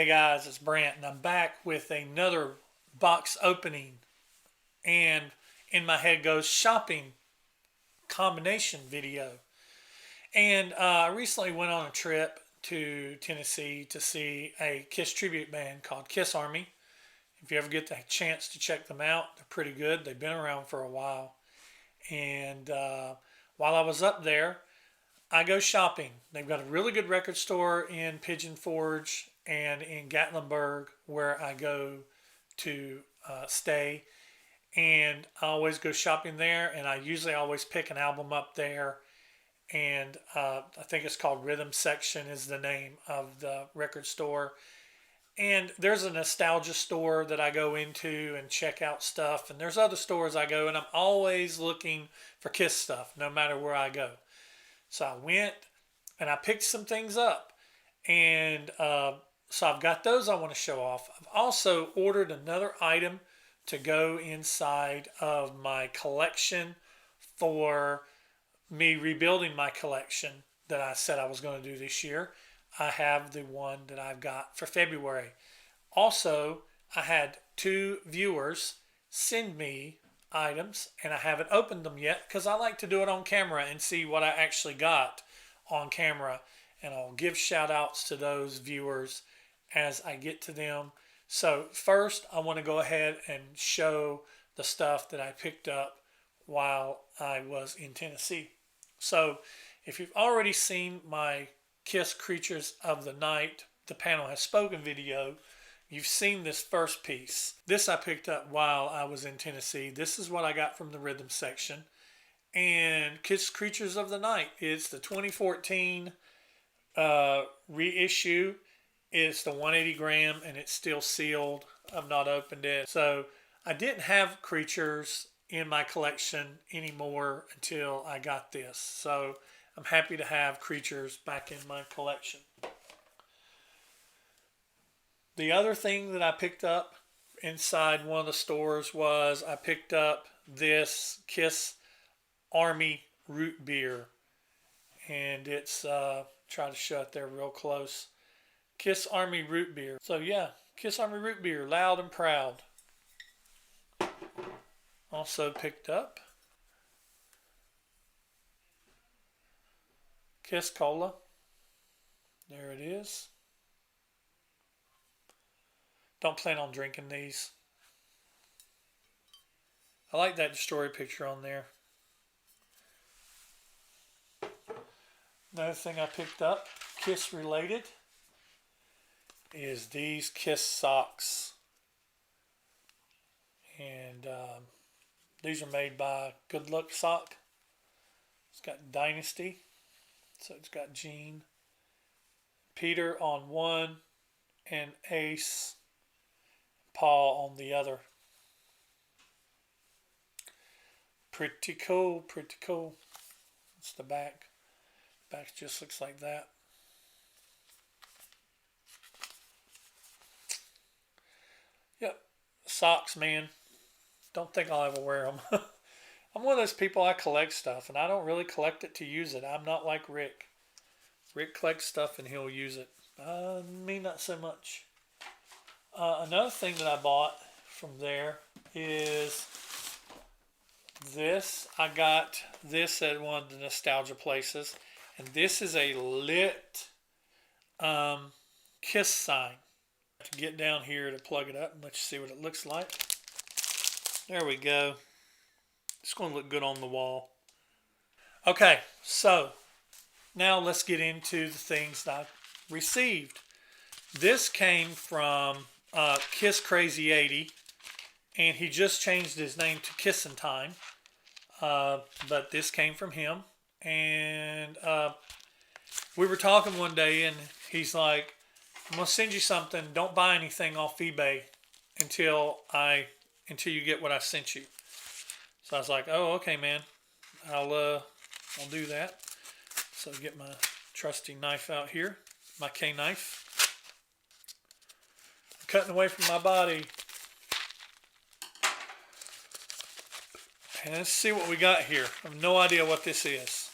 Hey guys, it's Brant, and I'm back with another box opening. And in my head goes shopping combination video. And I recently went on a trip to Tennessee to see a KISS tribute band called KISS Army. If you ever get the chance to check them out, they're pretty good. They've been around for a while. And while I was up there, I go shopping. They've got a really good record store in Pigeon Forge and in Gatlinburg where I go to stay. And I always go shopping there, and I usually always pick an album up there. And I think it's called Rhythm Section is the name of the record store. And there's a nostalgia store that I go into and check out stuff. And there's other stores I go, and I'm always looking for KISS stuff, no matter where I go. So I went and I picked some things up. And so I've got those I want to show off. I've also ordered another item to go inside of my collection for me rebuilding my collection that I said I was going to do this year. I have the one that I've got for February. Also, I had 2 viewers send me items, and I haven't opened them yet because I like to do it on camera and see what I actually got on camera. And I'll give shout outs to those viewers as I get to them. So first, I want to go ahead and show the stuff that I picked up while I was in Tennessee. So if you've already seen my KISS Creatures of the Night, The Panel Has Spoken video, you've seen this first piece. This I picked up while I was in Tennessee. This is what I got from the rhythm section. And KISS Creatures of the Night. It's the 2014 reissue. It's the 180 gram and it's still sealed. I've not opened it. So I didn't have Creatures in my collection anymore until I got this. So I'm happy to have Creatures back in my collection. The other thing that I picked up inside one of the stores was I picked up this KISS Army root beer. And it's, try to show it there real close. KISS Army root beer. So yeah, KISS Army root beer, loud and proud. Also picked up KISS Cola. There it is. Don't plan on drinking these. I like that destroyer picture on there. Another thing I picked up, KISS related, is these KISS socks. And these are made by Good Luck Sock. It's got Dynasty. So it's got Gene, Peter on one, and Ace, Paul on the other. Pretty cool, pretty cool. It's the back. Back just looks like that. Yep, socks, man. Don't think I'll ever wear them. I'm one of those people, I collect stuff, and I don't really collect it to use it. I'm not like Rick. Rick collects stuff and he'll use it. Me, not so much. Another thing that I bought from there is this. I got this at one of the nostalgia places. And this is a lit KISS sign. To get down here to plug it up and let you see what it looks like. There we go. It's going to look good on the wall. Okay, so now let's get into the things that I received. This came from KISS Crazy 80, and he just changed his name to Kissin' Time. But this came from him. And we were talking one day, and he's like, I'm going to send you something. Don't buy anything off eBay until you get what I sent you. So I was like, oh, okay, man. I'll do that. So get my trusty knife out here, my K-knife. I'm cutting away from my body. And let's see what we got here. I have no idea what this is.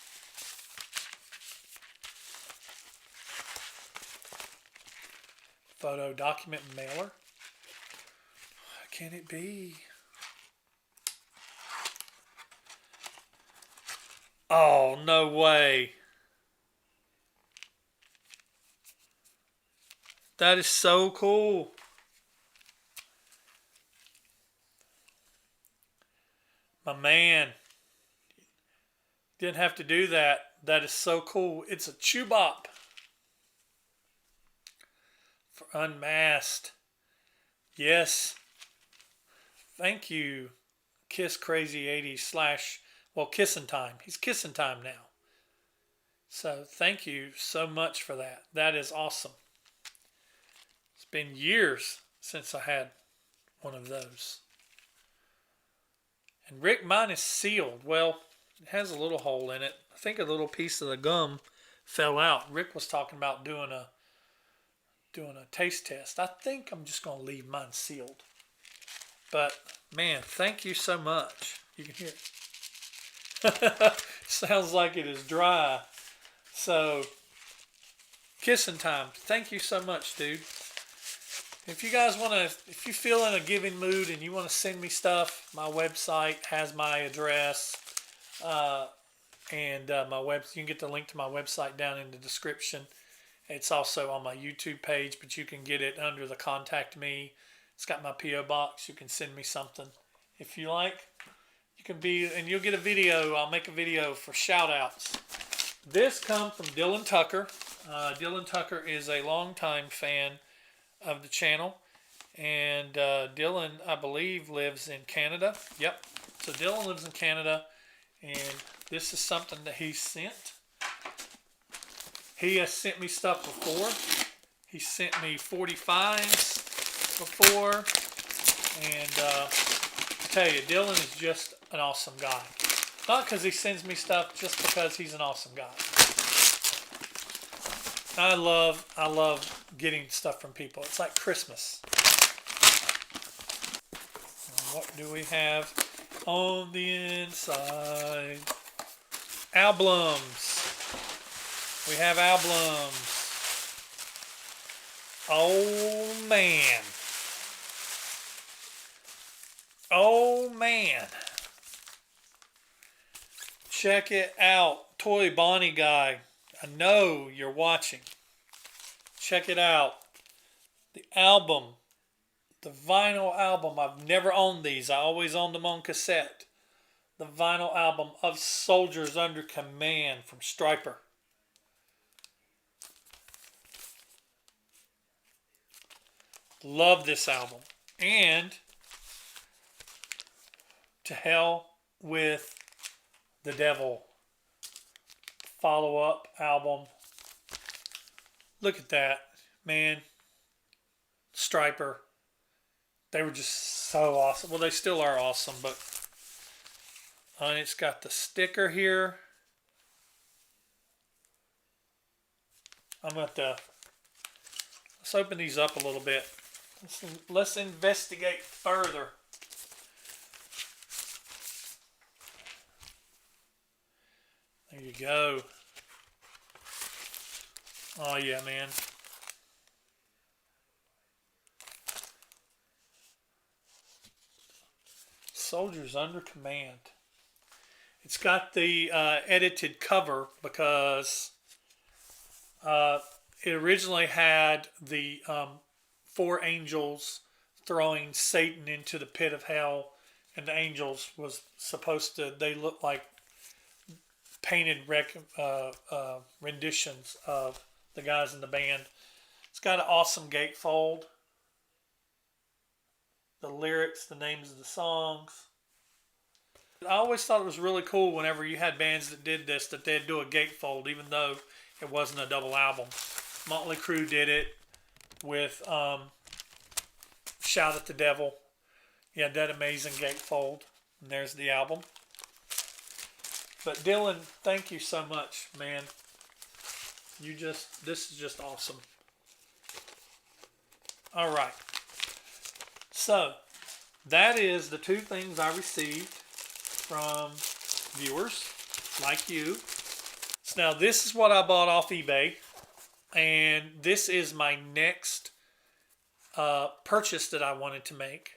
Photo document mailer. What can it be? Oh, no way. That is so cool. My man. Didn't have to do that. That is so cool. It's a chew bop for Unmasked. Yes. Thank you, Kiss Crazy 80s / well, Kissing Time. He's Kissing Time now. So thank you so much for that. That is awesome. It's been years since I had one of those. And Rick, mine is sealed. Well, it has a little hole in it. I think a little piece of the gum fell out. Rick was talking about doing a taste test. I think I'm just going to leave mine sealed. But, man, thank you so much. You can hear it. Sounds like it is dry. So, Kissing Time. Thank you so much, dude. If you guys want to, if you feel in a giving mood and you want to send me stuff, my website has my address. And my you can get the link to my website down in the description. It's also on my YouTube page, but you can get it under the Contact Me. It's got my P.O. box. You can send me something if you like. You can be, and you'll get a video. I'll make a video for shout outs. This comes from Dylan Tucker. Dylan Tucker is a longtime fan of the channel. And Dylan, I believe, lives in Canada. Yep. So Dylan lives in Canada. And this is something that he sent. He has sent me stuff before. He sent me 45s before. And I tell you, Dylan is just an awesome guy. Not because he sends me stuff, just because he's an awesome guy. I love getting stuff from people. It's like Christmas. And what do we have on the inside? Albums. We have albums. Oh man. Oh man. Check it out. Toy Bonnie guy. I know you're watching. Check it out. The album. The vinyl album. I've never owned these. I always owned them on cassette. The vinyl album of Soldiers Under Command from Stryper. Love this album. And To Hell with the Devil follow-up album. Look at that, man. Stryper. They were just so awesome. Well, they still are awesome, but and it's got the sticker here. I'm going to let's open these up a little bit. Let's investigate further. There you go. Oh yeah, man. Soldiers Under Command. It's got the edited cover because it originally had the 4 angels throwing Satan into the pit of hell, and the angels was supposed to, they look like painted renditions of the guys in the band. It's got an awesome gatefold. The lyrics, the names of the songs. I always thought it was really cool whenever you had bands that did this, that they'd do a gatefold, even though it wasn't a double album. Motley Crue did it with Shout at the Devil. You had that amazing gatefold. And there's the album. But Dylan, thank you so much, man. This is just awesome. All right. So, that is the 2 things I received from viewers like you. So now this is what I bought off eBay. And this is my next purchase that I wanted to make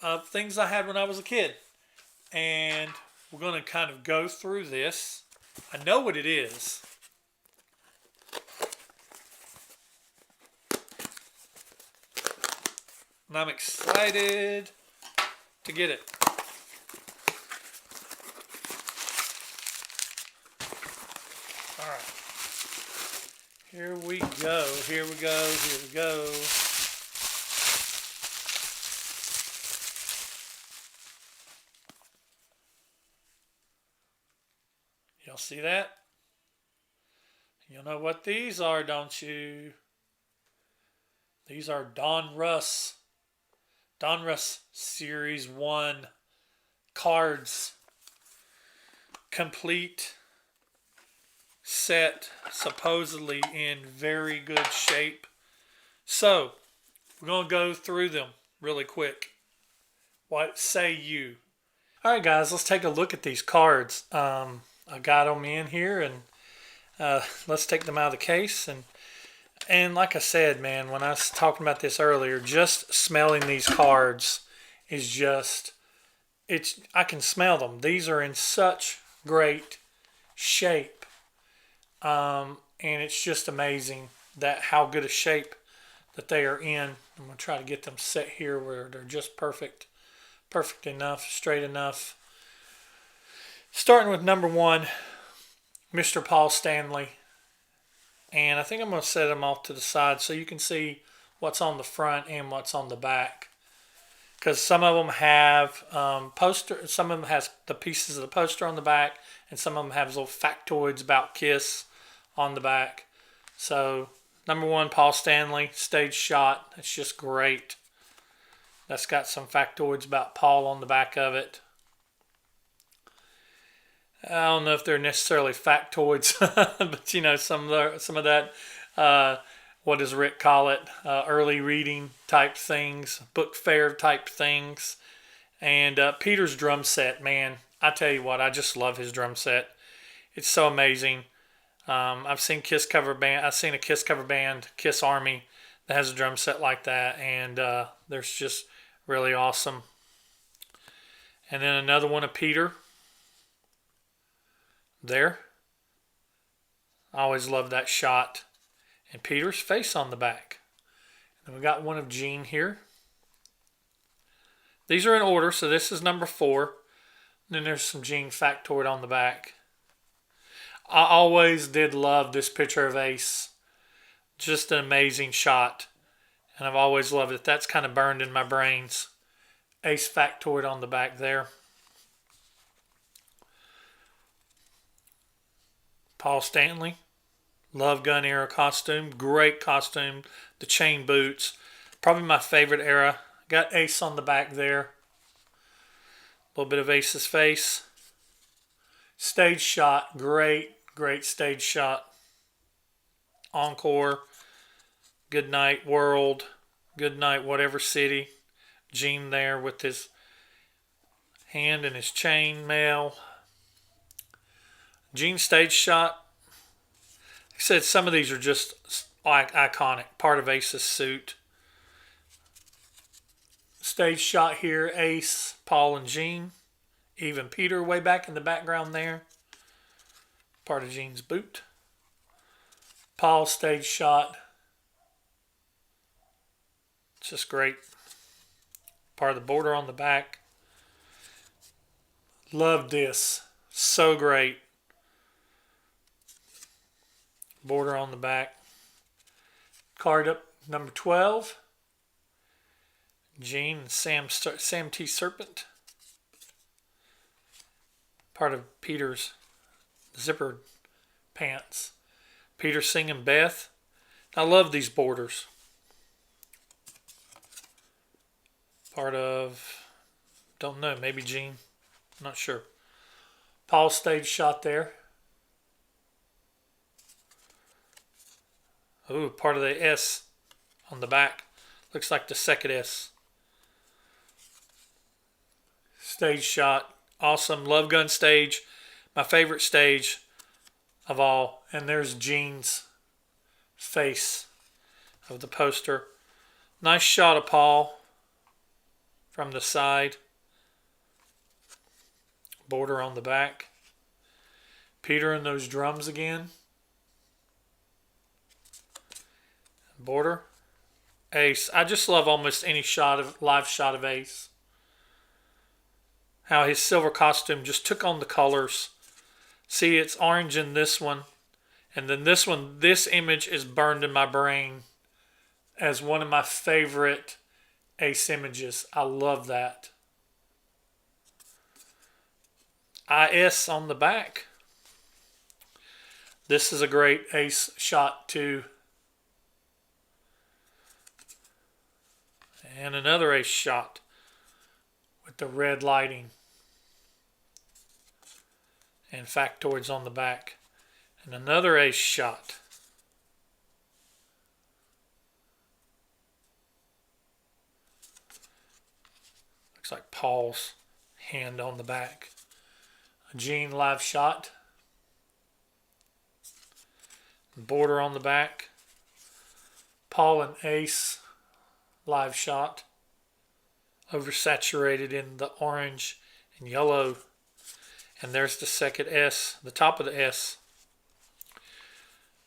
of things I had when I was a kid. And we're going to kind of go through this. I know what it is. And I'm excited to get it. All right. Here we go. Here we go. Here we go. Y'all see that? You know what these are, don't you? These are Donruss Series 1 cards. Complete set, supposedly in very good shape. So, we're going to go through them really quick. What say you? Alright guys, let's take a look at these cards. I got them in here, and let's take them out of the case. And like I said, man, when I was talking about this earlier, just smelling these cards is just, I can smell them. These are in such great shape. And it's just amazing that how good a shape that they are in. I'm going to try to get them set here where they're just perfect enough, straight enough. Starting with number 1, Mr. Paul Stanley. And I think I'm going to set them off to the side so you can see what's on the front and what's on the back. Because some of them have poster, some of them has the pieces of the poster on the back, and some of them have little factoids about Kiss on the back. So, number 1, Paul Stanley, stage shot. It's just great. That's got some factoids about Paul on the back of it. I don't know if they're necessarily factoids, but you know, some of that, what does Rick call it? Early reading type things, book fair type things. And Peter's drum set, man, I tell you what, I just love his drum set. It's so amazing. I've seen a Kiss cover band, Kiss Army, that has a drum set like that, and they're just really awesome. And then another one of Peter. There. I always love that shot. And Peter's face on the back. And we got one of Gene here. These are in order, so this is number 4. And then there's some Gene factoid on the back. I always did love this picture of Ace. Just an amazing shot. And I've always loved it. That's kind of burned in my brains. Ace factoid on the back there. Paul Stanley, Love Gun era costume, great costume, the chain boots, probably my favorite era. Got Ace on the back there, a little bit of Ace's face. Stage shot, great stage shot. Encore, Good Night World, Good Night Whatever City. Gene there with his hand in his chain mail. Gene stage shot. Like I said, some of these are just iconic. Part of Ace's suit. Stage shot here. Ace, Paul, and Gene. Even Peter way back in the background there. Part of Gene's boot. Paul stage shot. It's just great. Part of the border on the back. Love this. So great. Border on the back. Card up number 12. Gene and Sam T. Serpent. Part of Peter's zippered pants. Peter singing Beth. I love these borders. Part of, don't know, maybe Gene. Not sure. Paul stage shot there. Ooh, part of the S on the back. Looks like the second S. Stage shot. Awesome. Love Gun stage. My favorite stage of all. And there's Gene's face of the poster. Nice shot of Paul from the side. Border on the back. Peter in those drums again. Border. Ace. I just love almost any live shot of Ace. How his silver costume just took on the colors. See, it's orange in this one. And then this one, this image is burned in my brain as one of my favorite Ace images. I love that. IS on the back. This is a great Ace shot too. And another Ace shot with the red lighting. And factoids on the back. And another Ace shot. Looks like Paul's hand on the back. A Gene live shot. Border on the back. Paul and Ace live shot. Oversaturated in the orange and yellow. And there's the second S, the top of the S.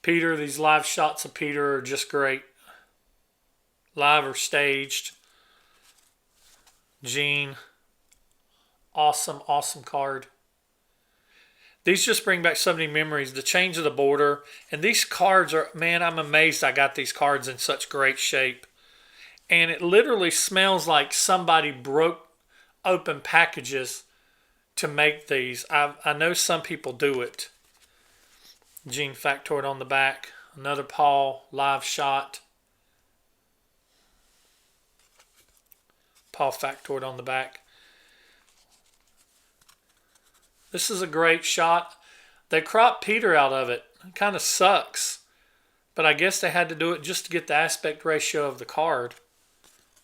Peter, these live shots of Peter are just great. Live or staged. Gene. Awesome, awesome card. These just bring back so many memories. The change of the border. And these cards are, man, I'm amazed I got these cards in such great shape. And it literally smells like somebody broke open packages to make these. I know some people do it. Gene factoid on the back. Another Paul live shot. Paul factoid on the back. This is a great shot. They cropped Peter out of it. It kind of sucks. But I guess they had to do it just to get the aspect ratio of the card.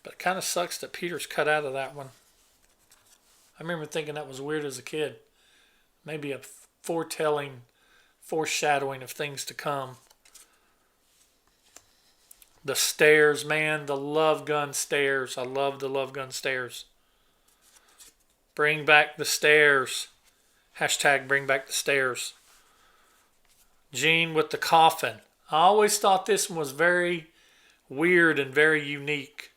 But it kind of sucks that Peter's cut out of that one. I remember thinking that was weird as a kid. Maybe a foreshadowing of things to come. The stairs, man. The Love Gun stairs. I love the Love Gun stairs. Bring back the stairs. Hashtag bring back the stairs. Gene with the coffin. I always thought this one was very weird and very unique.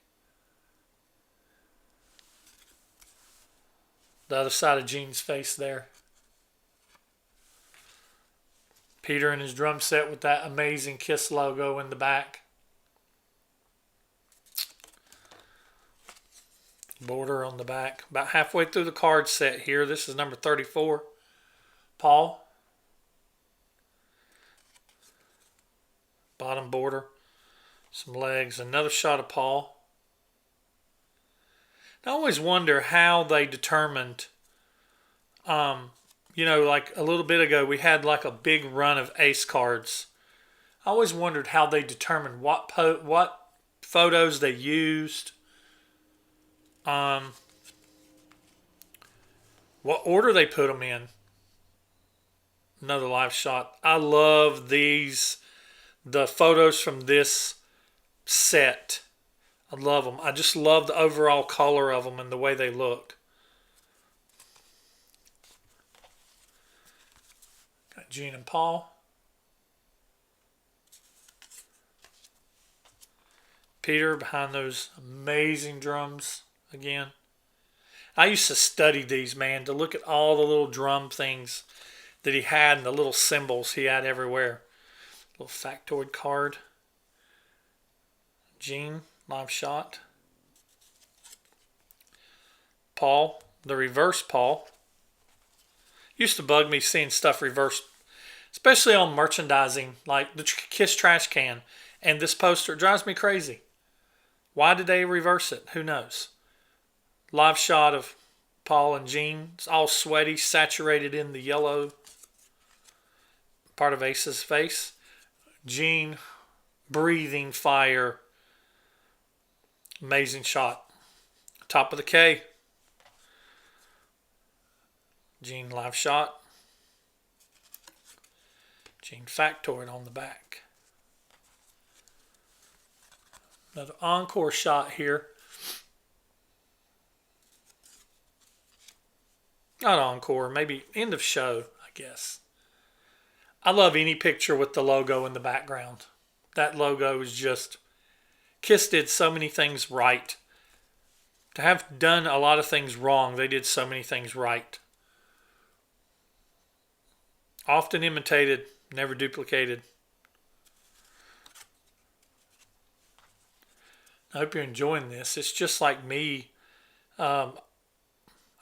The other side of Gene's face there. Peter in his drum set with that amazing KISS logo in the back. Border on the back. About halfway through the card set here. This is number 34. Paul. Bottom border. Some legs. Another shot of Paul. I always wonder how they determined, like a little bit ago, we had like a big run of Ace cards. I always wondered how they determined what photos they used, what order they put them in. Another live shot. I love the photos from this set. I love them. I just love the overall color of them and the way they look. Got Gene and Paul. Peter behind those amazing drums again. I used to study these, man, to look at all the little drum things that he had and the little symbols he had everywhere. Little factoid card. Gene. Live shot. Paul, the reverse Paul. Used to bug me seeing stuff reversed, especially on merchandising, like the KISS trash can and this poster. It drives me crazy. Why did they reverse it? Who knows? Live shot of Paul and Gene. It's all sweaty, saturated in the yellow part of Ace's face. Gene breathing fire. Amazing shot. Top of the K. Gene live shot. Gene factoid on the back. Another encore shot here. Not encore, maybe end of show, I guess. I love any picture with the logo in the background. That logo is just... Kiss did so many things right. To have done a lot of things wrong, they did so many things right. Often imitated, never duplicated. I hope you're enjoying this. It's just like me. I'm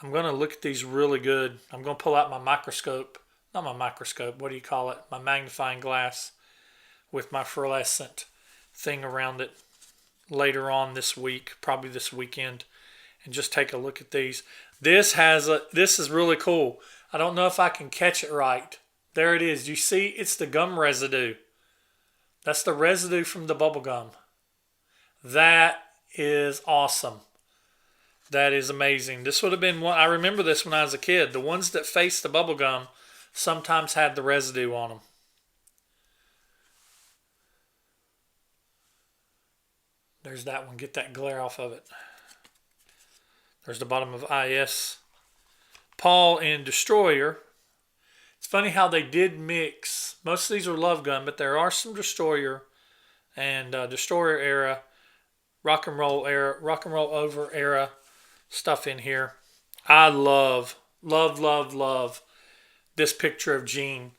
going to look at these really good. I'm going to pull out my microscope. Not my microscope. What do you call it? My magnifying glass with my fluorescent thing around it later on this week, probably this weekend, and just take a look at these. This is really cool. I don't know if I can catch it right. There it is. You see, it's the gum residue. That's the residue from the bubble gum. That is awesome. That is amazing. This would have been one. I remember this when I was a kid. The ones that faced the bubble gum sometimes had the residue on them. There's that one. Get that glare off of it. There's the bottom of IS. Paul and Destroyer. It's funny how they did mix. Most of these are Love Gun, but there are some Destroyer and Destroyer era, rock and roll over era stuff in here. I love this picture of Gene.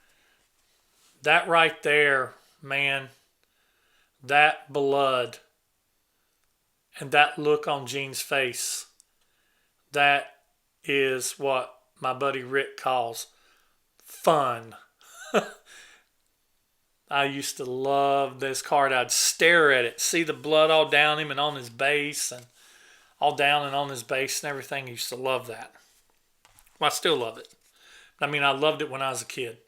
That right there, man. That blood. And that look on Gene's face, that is what my buddy Rick calls fun. I used to love this card. I'd stare at it, see the blood all down him and on his base, and all down and on his base and everything. I used to love that. Well, I still love it. I mean, I loved it when I was a kid.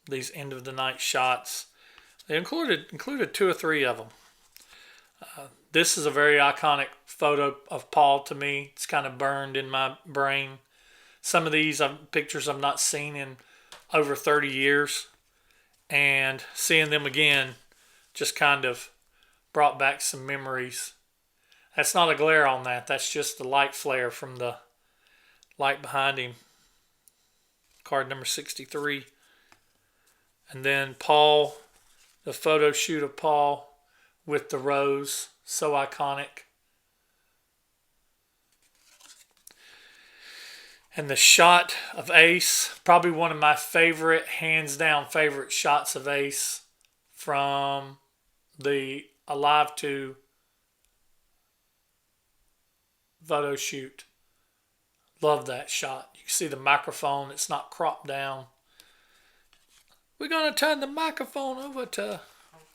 These end of the night shots. They included 2 or 3 of them. This is a very iconic photo of Paul to me. It's kind of burned in my brain. Some of these pictures I've not seen in over 30 years. And seeing them again just kind of brought back some memories. That's not a glare on that. That's just the light flare from the light behind him. Card number 63. And then Paul, the photo shoot of Paul with the rose, so iconic. And the shot of Ace, probably one of my favorite, hands down favorite shots of Ace from the Alive 2 photo shoot. Love that shot. You can see the microphone, it's not cropped down. We're going to turn the microphone over to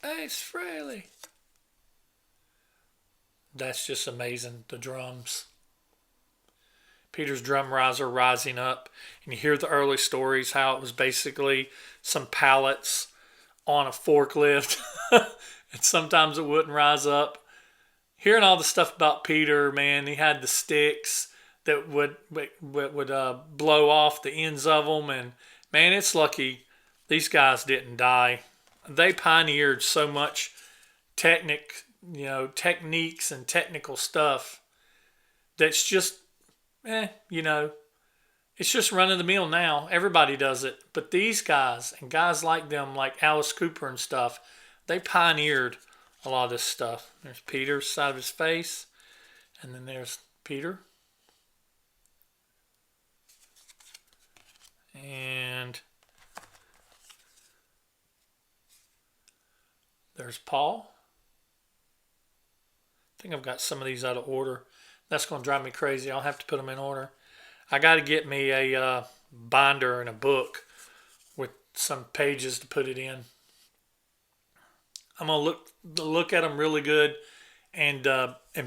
Ace Frehley. That's just amazing. The drums. Peter's drum riser rising up. And you hear the early stories, how it was basically some pallets on a forklift. And sometimes it wouldn't rise up. Hearing all the stuff about Peter, man, he had the sticks that would blow off the ends of them. And, man, it's lucky these guys didn't die. They pioneered so much techniques and technical stuff that's just, it's just run of the mill now. Everybody does it. But these guys and guys like them, like Alice Cooper and stuff, they pioneered a lot of this stuff. There's Peter's side of his face, and then there's Peter. And there's Paul. I think I've got some of these out of order. That's going to drive me crazy. I'll have to put them in order. I got to get me a binder and a book with some pages to put it in. I'm going to look at them really good and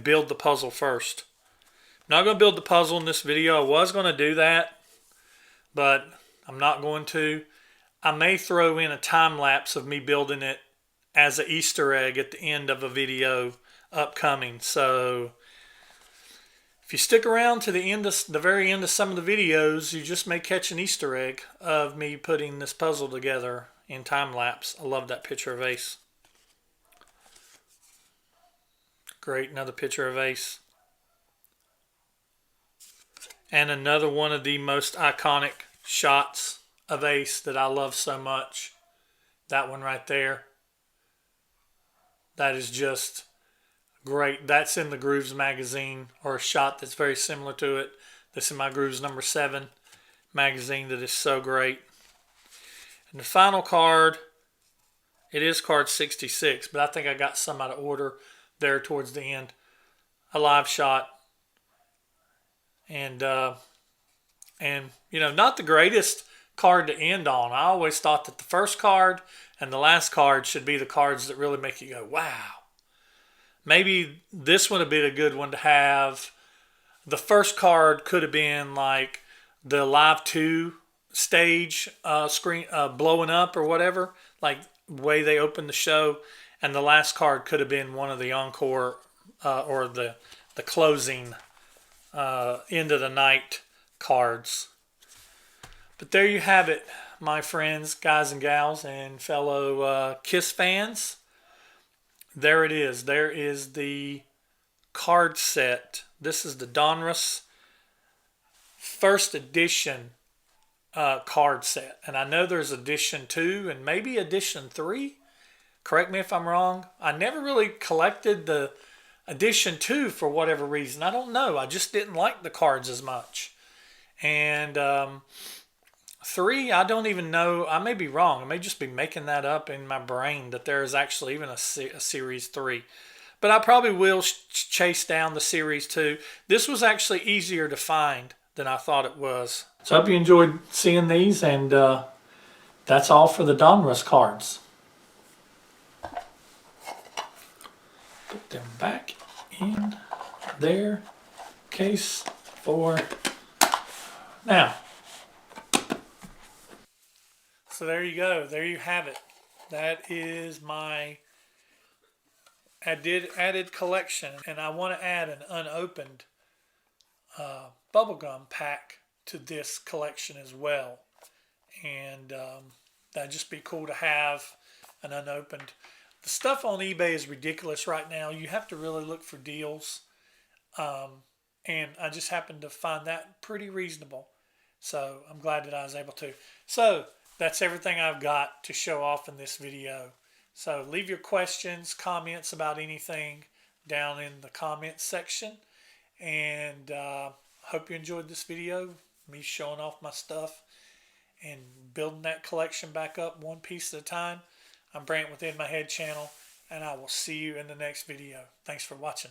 build the puzzle first. I'm not going to build the puzzle in this video. I was going to do that, but I'm not going to. I may throw in a time lapse of me building it as an Easter egg at the end of a video upcoming. So if you stick around to the very end of some of the videos, you just may catch an Easter egg of me putting this puzzle together in time lapse. I love that picture of Ace. Great, another picture of Ace. And another one of the most iconic shots of Ace that I love so much. That one right there. That is just great. That's in the Grooves magazine, or a shot that's very similar to it. This is my Grooves number 7 magazine that is so great. And the final card, it is card 66, but I think I got some out of order there towards the end. A live shot. And you know, not the greatest card to end on. I always thought that the first card and the last card should be the cards that really make you go, wow. Maybe this would have been a good one to have. The first card could have been like the Live 2 stage screen blowing up or whatever, like the way they opened the show. And the last card could have been one of the encore or the closing end of the night cards. But there you have it, my friends, guys and gals, and fellow KISS fans. There it is. There is the card set. This is the Donruss first edition card set. And I know there's edition 2 and maybe edition 3. Correct me if I'm wrong. I never really collected the edition 2 for whatever reason. I don't know. I just didn't like the cards as much. And 3, I don't even know. I may be wrong. I may just be making that up in my brain that there is actually even a Series 3. But I probably will chase down the Series 2. This was actually easier to find than I thought it was. So I hope you enjoyed seeing these, and that's all for the Donruss cards. Put them back in their case for now. So there you go. There you have it. That is my added collection. And I want to add an unopened bubblegum pack to this collection as well. And that'd just be cool to have an unopened. The stuff on eBay is ridiculous right now. You have to really look for deals. And I just happened to find that pretty reasonable. So I'm glad that I was able to. So that's everything I've got to show off in this video. So leave your questions, comments about anything down in the comments section. And hope you enjoyed this video, me showing off my stuff and building that collection back up one piece at a time. I'm Brant Within My Head channel, and I will see you in the next video. Thanks for watching.